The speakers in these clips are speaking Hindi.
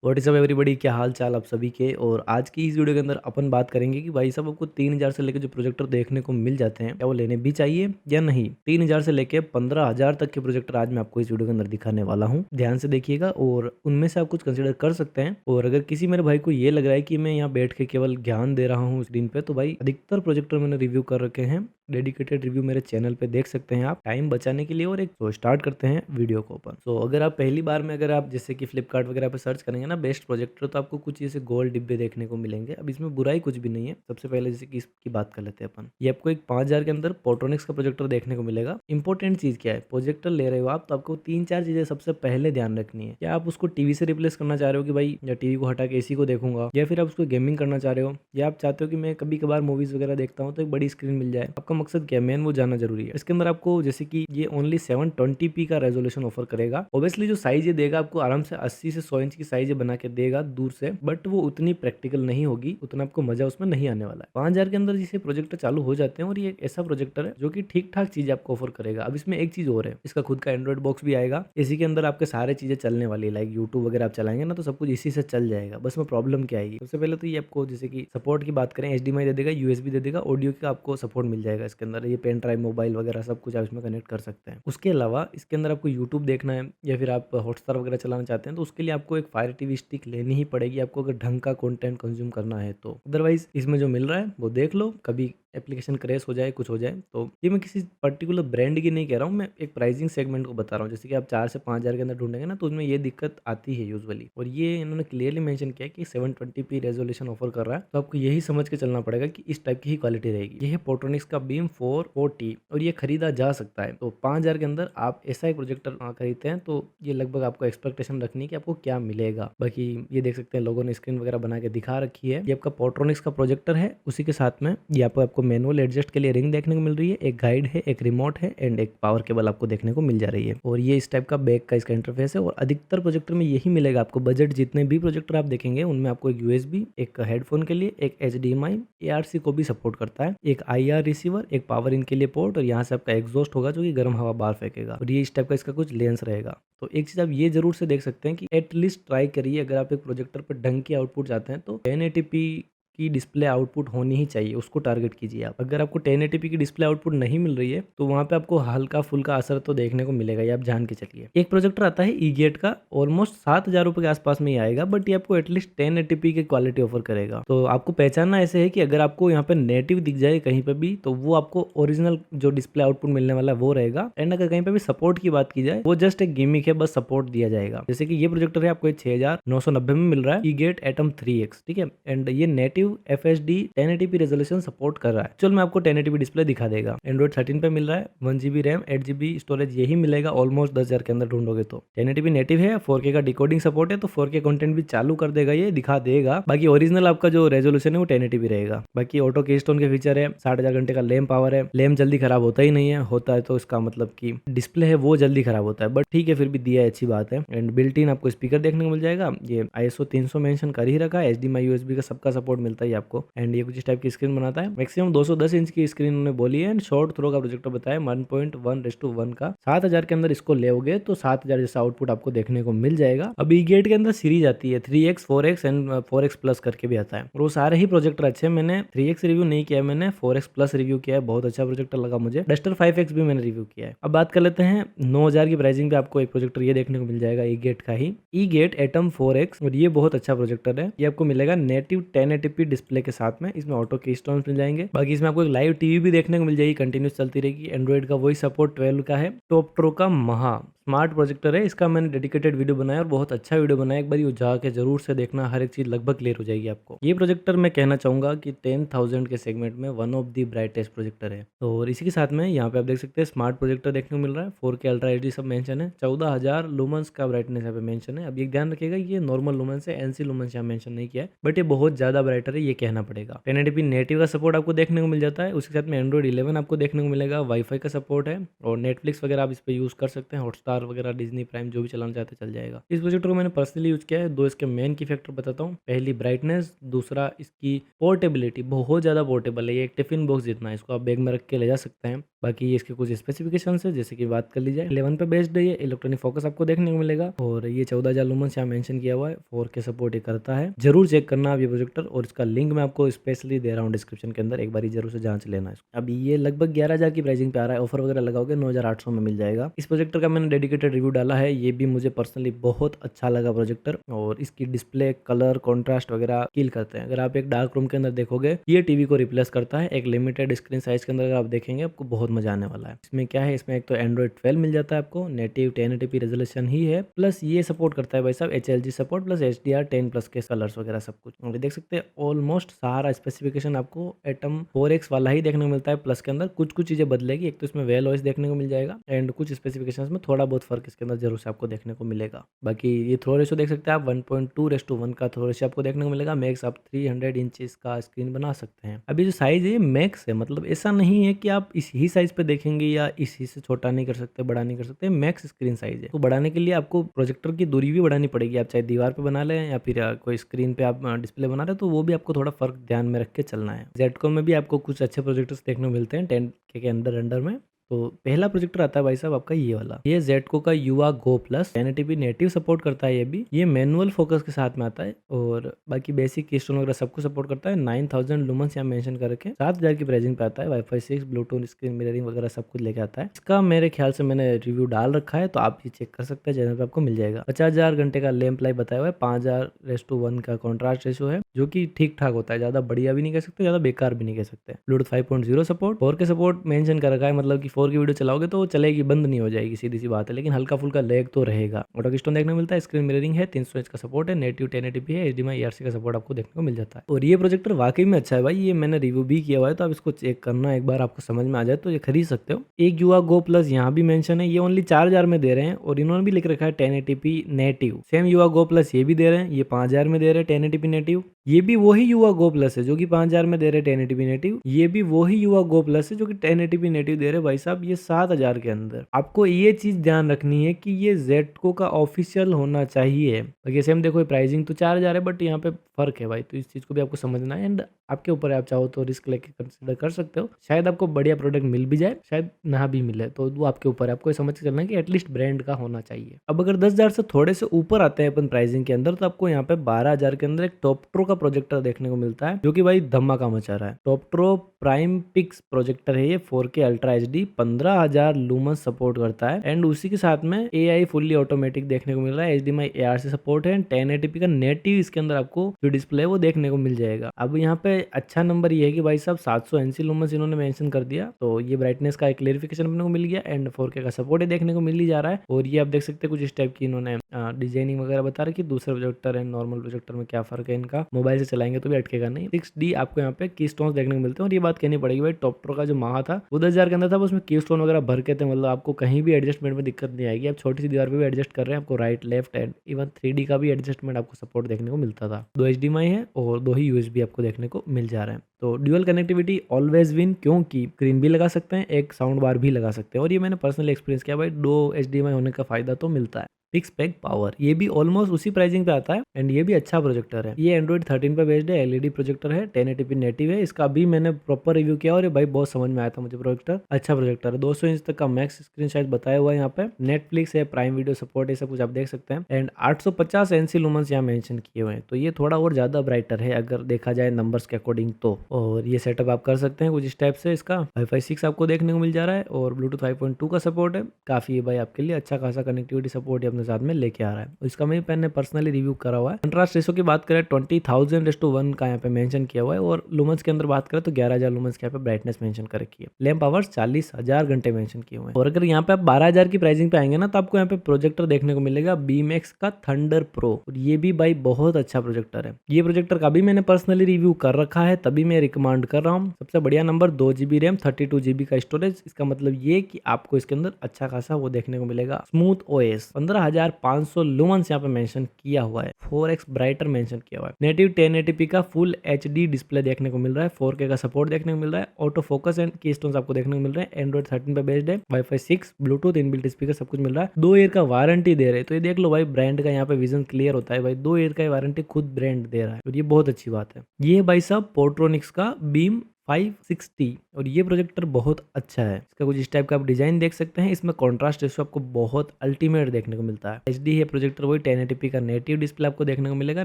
व्हाट इज़ अप एवरीबॉडी, क्या हाल चाल आप सभी के। और आज की इस वीडियो के अंदर अपन बात करेंगे कि भाई साहब आपको 3000 से लेकर जो प्रोजेक्टर देखने को मिल जाते हैं क्या वो लेने भी चाहिए या नहीं। 3000 से लेकर 15000 तक के प्रोजेक्टर आज मैं आपको इस वीडियो के अंदर दिखाने वाला हूँ। ध्यान से देखिएगा और उनमें से आप कुछ कंसिडर कर सकते हैं। और अगर किसी मेरे भाई को ये लग रहा है कि मैं यहाँ बैठ के केवल ज्ञान दे रहा हूँ स्क्रीन पे, तो भाई अधिकतर प्रोजेक्टर मैंने रिव्यू कर रखे हैं। डेडिकेटेड रिव्यू मेरे चैनल पे देख सकते हैं आप, टाइम बचाने के लिए। और एक तो स्टार्ट करते हैं वीडियो को अपन। तो अगर आप पहली बार में अगर आप जैसे कि फ्लिपकार्ट वगैरह पे सर्च करेंगे ना बेस्ट प्रोजेक्टर, तो आपको कुछ ऐसे गोल डिब्बे देखने को मिलेंगे। अब इसमें बुराई कुछ भी नहीं है। सबसे पहले जैसे कि इसकी बात कर लेते हैं अपन। ये आपको एक 5000 के अंदर पोर्ट्रोनिक्स का प्रोजेक्टर देखने को मिलेगा। इंपॉर्टेंट चीज क्या है, प्रोजेक्टर ले रहे हो आप तो आपको 3-4 चीजें सबसे पहले ध्यान रखनी है। क्या आप उसको टीवी से रिप्लेस करना चाह रहे हो कि भाई या टीवी को हटा के एसी को देखूंगा, या फिर आप उसको गेमिंग करना चाह रहे हो, या आप चाहते हो कि मैं कभी कभार मूवीज वगैरह देखता हूँ तो एक बड़ी स्क्रीन मिल जाए। आपका मकसद क्या है, मेन वो जानना जरूरी है। इसके अंदर आपको जैसे कि ये ओनली 720p का रेजोल्यूशन ऑफर करेगा। ऑब्वियसली जो साइज ये देगा आपको आराम से 80 से 100 इंच की साइज बना के देगा दूर से, बट वो उतनी प्रैक्टिकल नहीं होगी, उतना आपको मजा उसमें नहीं आने वाला है। 5000 के अंदर जिसे प्रोजेक्टर चालू हो जाते हैं और ये एक ऐसा प्रोजेक्टर है जो कि ठीक ठाक चीज आपको ऑफर करेगा। अब इसमें एक चीज और है, इसका खुद का एंड्रॉइड बॉक्स भी आएगा। इसी के अंदर आपके सारे चीजें चलने वाली है, लाइक यूट्यूब वगैरह आप चलाएंगे ना तो सब कुछ इसी से चल जाएगा। बस में प्रॉब्लम क्या आएगी, सबसे पहले तो ये आपको जैसे कि सपोर्ट की बात करें, HDMI दे देगा, USB दे देगा, ऑडियो का आपको सपोर्ट मिल जाएगा इसके अंदर। ये पेन ड्राइव, मोबाइल वगैरह सब कुछ आप इसमें कनेक्ट कर सकते हैं। उसके अलावा इसके अंदर आपको यूट्यूब देखना है या फिर आप हॉटस्टार वगैरह चलाना चाहते हैं तो उसके लिए आपको एक फायर टीवी स्टिक लेनी ही पड़ेगी, आपको अगर ढंग का कंटेंट कंज्यूम करना है तो। अदरवाइज इसमें जो मिल रहा है वो देख लो, कभी एप्लीकेशन क्रैश हो जाए, कुछ हो जाए तो। ये मैं किसी पर्टिकुलर ब्रांड की नहीं कह रहा हूँ, मैं एक प्राइसिंग सेगमेंट को बता रहा हूँ। जैसे कि आप 4 से 5000 के अंदर ढूंढेंगे ना तो उसमें ये दिक्कत आती है यूजुअली। और ये इन्होंने क्लियरली मेंशन किया कि 720p रेजोल्यूशन ऑफर कर रहा है, तो आपको यही समझ के चलना पड़ेगा कि इस टाइप की ही क्वालिटी रहेगी। ये है पोर्ट्रोनिक्स का बीम 440 और ये खरीदा जा सकता है। तो 5000 के अंदर आप ऐसा एक प्रोजेक्टर खरीदते हैं तो ये लगभग आपको एक्सपेक्टेशन रखनी है कि आपको क्या मिलेगा। बाकी ये देख सकते हैं लोगों ने स्क्रीन वगैरह बना के दिखा रखी है। ये आपका पोर्ट्रोनिक्स का प्रोजेक्टर है, उसी के साथ में ये आपको मैनुअल एडजस्ट के लिए रिंग देखने को मिल रही है, एक गाइड है, एक रिमोट है एंड एक पावर केबल आपको देखने को मिल जा रही है। और ये इस टाइप का बैक का इसका इंटरफेस है। और अधिकतर प्रोजेक्टर में यही मिलेगा आपको। बजट जितने भी प्रोजेक्टर आप देखेंगे उनमें आपको एक USB, एक हेडफोन के लिए, एक HDMI, ARC को भी सपोर्ट करता है, एक IR रिसीवर, एक पावर इन के लिए पोर्ट, और यहाँ से आपका एग्जॉस्ट होगा जो कि गर्म हवा बाहर फेंकेगा। और ये इस टाइप का इसका कुछ लेंस रहेगा। तो एक चीज आप ये जरूर से देख सकते हैं कि एटलीस्ट ट्राई करिए, अगर आप एक प्रोजेक्टर पर ढंग की आउटपुट चाहते हैं तो 1080p की डिस्प्ले आउटपुट होनी ही चाहिए, उसको टारगेट कीजिए आप। अगर आपको 1080p की डिस्प्ले आउटपुट नहीं मिल रही है तो वहाँ पे आपको हल्का फुल्का असर तो देखने को मिलेगा, ये आप जान के चलिए। एक प्रोजेक्टर आता है ईगेट का, ऑलमोस्ट 7000 रुपये के आसपास में ही आएगा, बट ये आपको एटलीस्ट 1080p की क्वालिटी ऑफर करेगा। तो आपको पहचानना ऐसे है कि अगर आपको यहाँ पे नेटिव दिख जाए कहीं पे भी तो वो आपको ओरिजिनल जो डिस्प्ले आउटपुट मिलने वाला है वो रहेगा। एंड अगर कहीं पे भी सपोर्ट की बात की जाए वो जस्ट एक गिमिक है, बस सपोर्ट दिया जाएगा। जैसे कि ये प्रोजेक्टर है आपको 6990 में मिल रहा है, ईगेट एटम 3X, ठीक है। एंड ये native FHD 1080p resolution support कर रहा है। चल मैं आपको 1080p डिस्प्ले दिखा देगा। एंड्रॉइड 13 पे मिल रहा है, 1GB रैम, 8GB स्टोरेज, यही मिलेगा ऑलमोस्ट 10,000 के अंदर ढूंढोगे तो। 1080p नेटिव है, 4K का डिकोडिंग सपोर्ट है, तो 4K कंटेंट भी चालू कर देगा, ये दिखा देगा। बाकी ओरिजिनल आपका जो रेजोल्यूशन है वो 1080p रहेगा। बाकी ऑटो कीस्टोन के फीचर है, 60,000 घंटे का लैम्प पावर है। लैम्प जल्दी खराब होता ही नहीं है, होता है तो इसका मतलब कि डिस्प्ले है वो जल्दी खराब होता है, बट ठीक है फिर भी दिया है, अच्छी बात है। एंड बिल्ट इन आपको स्पीकर देखने को मिल जाएगा। ये ISO 300 मेंशन कर ही रखा है, HDMI USB का सबका सपोर्ट मिलता है आपको। एंड ये कुछ इस टाइप की स्क्रीन बनाता है, मैक्सिमम 210 इंच की स्क्रीन उन्होंने बोली है। एंड शॉर्ट थ्रो का प्रोजेक्टर बताया 1.1:1 का। 7000 के अंदर इसको लेओगे तो 7000 जैसा आउटपुट आपको देखने को मिल जाएगा। अब ई-गेट के अंदर सीरीज आती है 3X, 4X and 4X plus करके भी आता है, और वो सारे ही प्रोजेक्टर अच्छे हैं। मैंने 3X रिव्यू नहीं किया, मैंने 4X प्लस रिव्यू किया है, बहुत अच्छा प्रोजेक्टर लगा मुझे। डस्टर 5X भी मैंने रिव्यू किया है। अब बात कर लेते हैं 9000 की प्राइसिंग पे आपको एक प्रोजेक्टर ये देखने को मिल जाएगा, ई-गेट का ही, ई-गेट एटम 4X। और ये बहुत अच्छा प्रोजेक्टर है, ये आपको मिलेगा नेटिव 1080p डिस्प्ले के साथ में। इसमें ऑटो कीस्टोन मिल जाएंगे। बाकी इसमें आपको एक लाइव टीवी भी देखने को मिल जाएगी, कंटिन्यूस चलती रहेगी। एंड्रॉइड का वही सपोर्ट 12 का है। टॉप प्रो का महा स्मार्ट प्रोजेक्टर है, इसका मैंने डेडिकेटेड वीडियो बनाया और बहुत अच्छा वीडियो बनाया, एक बार ये जाके जरूर से देखना, हर एक चीज लगभग क्लियर हो जाएगी आपको। ये प्रोजेक्टर मैं कहना चाहूंगा कि 10,000 के सेगमेंट में one of the brightest projector है। और इसी के साथ में यहाँ पे आप देख सकते हैं स्मार्ट प्रोजेक्टर देखने को मिल रहा है, 4K अल्ट्रा HD सब मेंशन है, 14,000 लुमेंस का ब्राइटनेस यहाँ पे मेंशन है। अब ये ध्यान रखिएगा ये नॉर्मल लुमेंस है, NC लुमेंस यहाँ मेंशन नहीं किया है, बट ये बहुत ज्यादा ब्राइटर है, ये कहना पड़ेगा। 1080p नेटिव का सपोर्ट आपको देखने को मिल जाता है, उसके साथ में एंड्रॉइड 11 आपको देखने को मिलेगा, वाईफाई का सपोर्ट है, और नेटफ्लिक्स वगैरह आप इस पर यूज कर सकते हैं, हॉटस्टार हॉटस्टार वगैरह, डिज्नी प्राइम जो भी चलाना चाहते चल जाएगा। इस प्रोजेक्टर को मैंने पर्सनली यूज किया है। दो इसके मेन की फैक्टर बताता हूँ। पहली ब्राइटनेस, दूसरा इसकी पोर्टेबिलिटी, बहुत ज़्यादा पोर्टेबल है। ये एक टिफिन बॉक्स जितना है, इसको आप बैग में रख के ले जा सकते हैं। बाकी ये इसके कुछ स्पेसिफिकेशंस है, जैसे कि बात कर ली जाए 11 पे बेस्ड है। ये इलेक्ट्रॉनिक फोकस आपको देखने को मिलेगा और ये 14,000 लुमेंस यहाँ मेंशन किया हुआ है। 4K सपोर्ट ये करता है। जरूर चेक करना आप ये प्रोजेक्टर, और इसका लिंक मैं आपको स्पेशली दे रहा हूँ डिस्क्रिप्शन के अंदर, एक बार जरूर से जांच लेना इसको। अभी ये लगभग 11,000 की प्राइसिंग पे आ रहा है, ऑफर वगैरह लगाओगे 9,800 में मिल जाएगा। इस प्रोजेक्टर का मैंने डेडिकेटेड रिव्यू डाला है। ये भी मुझे पर्सनली बहुत अच्छा लगा प्रोजेक्टर, और इसकी डिस्प्ले, कलर, कॉन्ट्रास्ट वगैरह किल करते हैं। अगर आप एक डार्क रूम के अंदर देखोगे, ये टीवी को रिप्लेस करता है। एक लिमिटेड स्क्रीन साइज के अंदर अगर आप देखेंगे, आपको बहुत मजा आने वाला है। इसमें क्या है, इसमें एक तो एंड्रॉइड 12 मिल जाता है आपको, नेटिव 1080p रेजोल्यूशन ही है, प्लस ये सपोर्ट करता है भाई साहब HLG सपोर्ट, प्लस HDR10+ के कलर्स वगैरह सब कुछ। और देख सकते हैं ऑलमोस्ट सारा स्पेसिफिकेशन आपको एटम 4X वाला ही देखने को मिलता है। प्लस के अंदर कुछ कुछ चीजें बदलेगी। एक तो इसमें वेल ओएस देखने को मिल जाएगा, एंड कुछ स्पेसिफिकेशंस में थोड़ा बहुत फर्क इसके अंदर जरूर से आपको देखने को मिलेगा। बाकी ये थ्रो रेशो देख सकते हैं आप, 1.2:1 का थ्रो रेशो आपको देखने को मिलेगा। मैक्स आप 300 इंचेस का स्क्रीन बना सकते हैं। अभी जो साइज है मैक्स है, मतलब ऐसा नहीं है कि आप इसी साइज पे देखेंगे या इसी से छोटा नहीं कर सकते, बड़ा नहीं कर सकते। मैक्स स्क्रीन साइज है, तो बढ़ाने के लिए आपको प्रोजेक्टर की दूरी भी बढ़ानी पड़ेगी। आप चाहे दीवार पे बना लें या फिर कोई स्क्रीन पे आप डिस्प्ले बना रहे हैं, तो वो भी आपको थोड़ा फर्क ध्यान में रख के चलना है। जेडकॉम में भी आपको कुछ अच्छे प्रोजेक्टर्स देखने को मिलते हैं 10K के अंदर में। तो पहला प्रोजेक्टर आता है भाई साहब आपका ये वाला, ये जेडको का युवा गो प्लस 1080p नेटिव सपोर्ट करता है। ये भी ये मैनुअल फोकस के साथ में आता है, और बाकी बेसिक कीस्टोन वगैरह सब कुछ सपोर्ट करता है। 9000 लुमेंस यहाँ मेंशन करके 7,000 की प्राइसिंग पे आता है। वाईफाई 6, ब्लूटूथ, स्क्रीन मिररिंग वगैरह सब कुछ लेके आता है। इसका मेरे ख्याल से मैंने रिव्यू डाल रखा है, तो आप ये चेक कर सकते हैं, चैनल पे आपको मिल जाएगा। 50,000 घंटे का लैंप लाइफ बताया हुआ है। 5:1 का कॉन्ट्रास्ट रेशियो है, जो कि ठीक ठाक होता है। ज्यादा बढ़िया भी नहीं कह सकते, ज्यादा बेकार भी नहीं कह सकते। Bluetooth 5.0 support, 4K support mention कर रखा है, मतलब कि 4K वीडियो चलाओगे तो चलेगी, बंद नहीं हो जाएगी, सीधी सी बात है। लेकिन हल्का फुल्का लैग तो रहेगा। ऑटो कीस्टोन देखने को मिलता है, स्क्रीन मिररिंग है, 300 इंच का सपोर्ट है, नेटिव 1080p है, HDMI ERC का सपोर्ट आपको देखने को मिल जाता है। और ये प्रोजेक्टर वाकई में अच्छा है भाई, ये मैंने रिव्यू भी किया हुआ है, तो आप इसको चेक करना एक बार, आपको समझ में आ जाए तो ये खरीद सकते हो। एक युवा गो प्लस यहाँ भी मेंशन है, ये ओनली 4,000 में दे रहे हैं, और इन्होंने भी लिख रखा है 1080p नेटिव। सेम युवा गो प्लस ये भी दे रहे हैं, ये 5,000 में दे रहे हैं 1080p नेटिव। ये भी वही युवा गो प्लस है जो कि 5,000 में दे रहे 1080p नेटिव। ये भी वही युवा गो प्लस है जो कि 1080p नेटिव दे रहे भाई साहब, ये 7,000 के अंदर। आपको ये चीज ध्यान रखनी है कि ये जेडको का ऑफिशियल होना चाहिए। बाकी सेम देखो, प्राइसिंग तो 4,000 है, बट यहाँ पे फर्क है भाई, तो इस चीज को भी आपको समझना है। एंड आपके ऊपर है, आप चाहो तो रिस्क लेके कंसिडर कर सकते हो। शायद आपको बढ़िया प्रोडक्ट मिल भी जाए, शायद ना भी मिले, तो वो आपके ऊपर है। आपको समझ के चलना है कि एटलीस्ट ब्रांड का होना चाहिए। अब अगर 10,000 से थोड़े से ऊपर आते हैं अपन प्राइसिंग के अंदर, तो आपको यहाँ पे 12,000 के अंदर एक टॉपट्रो का प्रोजेक्टर देखने को मिलता है, जो कि भाई धमाका मचा रहा है। टॉपट्रो प्राइम पिक्स प्रोजेक्टर है ये, 4K अल्ट्रा HD, 15,000 लूमस सपोर्ट करता है। एंड उसी के साथ में AI फुल्ली ऑटोमेटिक देखने को मिल रहा है। HDMI ARC सपोर्ट है, 1080p का नेटिव इसके अंदर आपको जो डिस्प्ले है वो देखने को मिल जाएगा। अब यहाँ पे अच्छा नंबर ये है कि भाई साहब 780 लूमस इन्होंने मेंशन कर दिया, तो ये ब्राइटनेस का एक क्लेरिफिकेशन अपने को मिल गया। एंड 4K का सपोर्ट है देखने को मिल ही जा रहा है। और ये आप देख सकते हैं कुछ इस टाइप की इन्होंने डिजाइनिंग वगैरह बता रही कि दूसरे प्रोजेक्टर एंड नॉर्मल प्रोजेक्टर में क्या फर्क है इनका। मोबाइल से चलाएंगे तो भी अटकेगा नहीं। 6D आपको यहाँ पे की स्टोन देखने को मिलते हैं। और ये बात कहनी पड़ेगी भाई, टॉपट्रो का जो माह था वो 10,000 के अंदर था, उसमें की स्टोन वगैरह भर के थे, मतलब आपको कहीं भी एडजस्टमेंट में दिक्कत नहीं आएगी। आप छोटी सी दीवार पे भी एडजस्ट कर रहे हैं, आपको right left and even 3D का भी एडजस्टमेंट आपको सपोर्ट देखने को मिलता था। 2 HDMI है और 2 ही USB आपको देखने को मिल जा रहे हैं। तो ड्यूअल कनेक्टिविटी ऑलवेज विन, क्योंकि स्क्रीन भी लगा सकते हैं, एक साउंड बार भी लगा सकते हैं। और ये मैंने पर्सनली एक्सपीरियंस किया भाई, 2 HDMI होने का फायदा तो मिलता है। फिक्स पैक पावर, ये भी ऑलमोस्ट उसी प्राइसिंग पे आता है, एंड ये भी अच्छा प्रोजेक्टर है। ये एंड्रॉइड 13 पे बेस्ड है, LED प्रोजेक्टर है, 1080p नेटिव है। इसका भी मैंने प्रॉपर रिव्यू किया और ये भाई बहुत समझ में आया था मुझे। प्रोजेक्टर अच्छा प्रोजेक्टर है, 200 इंच तक का मैक्स स्क्रीन साइज बताया हुआ है यहाँ पे। नेटफ्लिक्स है, प्राइम वीडियो सपोर्ट है, सब कुछ आप देख सकते हैं। एंड 850 NC लुमेंस यहाँ मेंशन किए हुए हैं, तो ये थोड़ा और ज्यादा ब्राइटर है अगर देखा जाए नंबर्स के अकॉर्डिंग तो। और ये सेटअप आप कर सकते हैं कुछ इस टाइप से। इसका वाईफाई 6 आपको देखने को मिल जा रहा है, और ब्लूटूथ 5.2 का सपोर्ट है। काफी है भाई आपके लिए, अच्छा खासा कनेक्टिविटी सपोर्ट अपने साथ में लेके आ रहा है। इसका मैंने पर्सनली रिव्यू करा हुआ है। कंट्रास्ट रेशो की बात करें 20,000:1 का यहाँ पे मेंशन किया हुआ है, और लुमेंस के अंदर बात करें तो 11,000 लुमेंस के यहाँ पे ब्राइटनेस मेंशन कर रखी है। लैंप आवर्स 40,000 घंटे मेंशन किए हुए हैं। और अगर यहाँ पे आप 12,000 की प्राइसिंग पे आएंगे ना, तो आपको यहाँ पे प्रोजेक्टर देखने को मिलेगा बीमैक्स का थंडर प्रो, और ये भी भाई बहुत अच्छा प्रोजेक्टर है। ये प्रोजेक्टर का भी मैंने पर्सनली रिव्यू कर रखा है, तभी मैं रिकमेंड कर रहा हूँ। सबसे बढ़िया नंबर 2GB रैम, 32GB का स्टोरेज। इसका मतलब ये कि आपको इसके अंदर अच्छा खासा वो देखने को मिलेगा। स्मूथ OS, 15,000 15500 लुमेंस यहाँ पे मेंशन किया हुआ है, 4x ब्राइटर मेंशन किया हुआ है। नेटिव 1080p का फुल HD डिस्प्ले देखने को मिल रहा है, 4K का सपोर्ट देखने को मिल रहा है, ऑटो फोकस एंड की स्टोन्स आपको देखने को मिल रहे हैं, एंड्रॉइड 13 पे बेस्ड है, वाईफाई 6, ब्लूटूथ, इनबिल्ट स्पीकर सब कुछ मिल रहा है, 2 ईयर का वारंटी दे रहे हैं। तो ये देख लो भाई, ब्रांड का यहाँ पे विजन क्लियर होता है भाई, 2 ईयर का वारंटी खुद ब्रांड दे रहा है, तो ये बहुत अच्छी बात है। ये भाई साहब पोर्ट्रोनिक्स का बीम 560 और ये प्रोजेक्टर बहुत अच्छा है। इसका कुछ इस टाइप का आप डिजाइन देख सकते हैं। इसमें कॉन्ट्रास्ट रेशियो आपको बहुत अल्टीमेट देखने को मिलता है। HD है प्रोजेक्टर, वही 1080p का नेटिव डिस्प्ले आपको देखने को मिलेगा।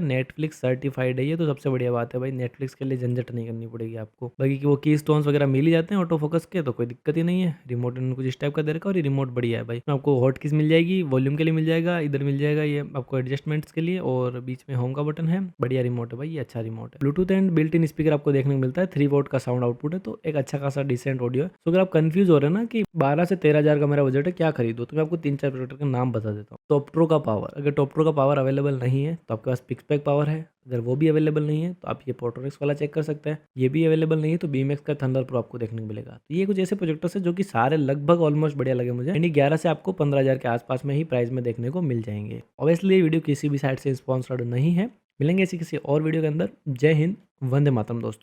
नेटफ्लिक्स सर्टिफाइड है ये, तो सबसे बढ़िया बात है भाई, नेटफ्लिक्स के लिए झंझट नहीं करनी पड़ेगी आपको। बाकी की वो की स्टोन्स वगैरह मिल ही जाते हैं ऑटो फोकस के, तो कोई दिक्कत ही नहीं है। रिमोट कुछ इस टाइप का दे रखा और ये रिमोट बढ़िया है भाई। आपको हॉट कीज मिल जाएगी, वॉल्यूम के लिए मिल जाएगा, इधर मिल जाएगा ये आपको एडजस्टमेंट्स के लिए, और बीच में होम का बटन है। बढ़िया रिमोट है भाई, ये अच्छा रिमोट है। Bluetooth and built in speaker आपको देखने को मिलता है, 3 वोल्ट का साउंड आउटपुट है, तो एक अच्छा खासा डिसेंट ऑडियो है। तो अगर आप कंफ्यूज हो रहे हैं ना कि 12 से 13 हजार का मेरा बजट है, क्या खरीदो, तो मैं आपको 3-4 प्रोडक्ट का नाम बता देता हूँ। टॉपट्रो का पावर, अगर टॉपट्रो का पावर अवेलेबल नहीं है तो आपके पास पिक्सपैक पावर है, अगर वो भी अवेलेबल नहीं है तो आप ये पोर्ट्रोनिक्स वाला चेक कर सकते हैं। ये भी अवेलेबल नहीं है तो बीएमएक्स का थंडर प्रो आपको देखने को मिलेगा। तो ये कुछ ऐसे प्रोजेक्टर्स है जो कि सारे लगभग ऑलमोस्ट बढ़िया लगे मुझे, यानी 11 से आपको 15,000 के आसपास में ही प्राइस में देखने को मिल जाएंगे। ऑब्वियसली ये वीडियो किसी भी साइट से स्पॉन्सर्ड नहीं है। मिलेंगे ऐसी किसी और वीडियो के अंदर। जय हिंद, वंदे मातरम दोस्तों।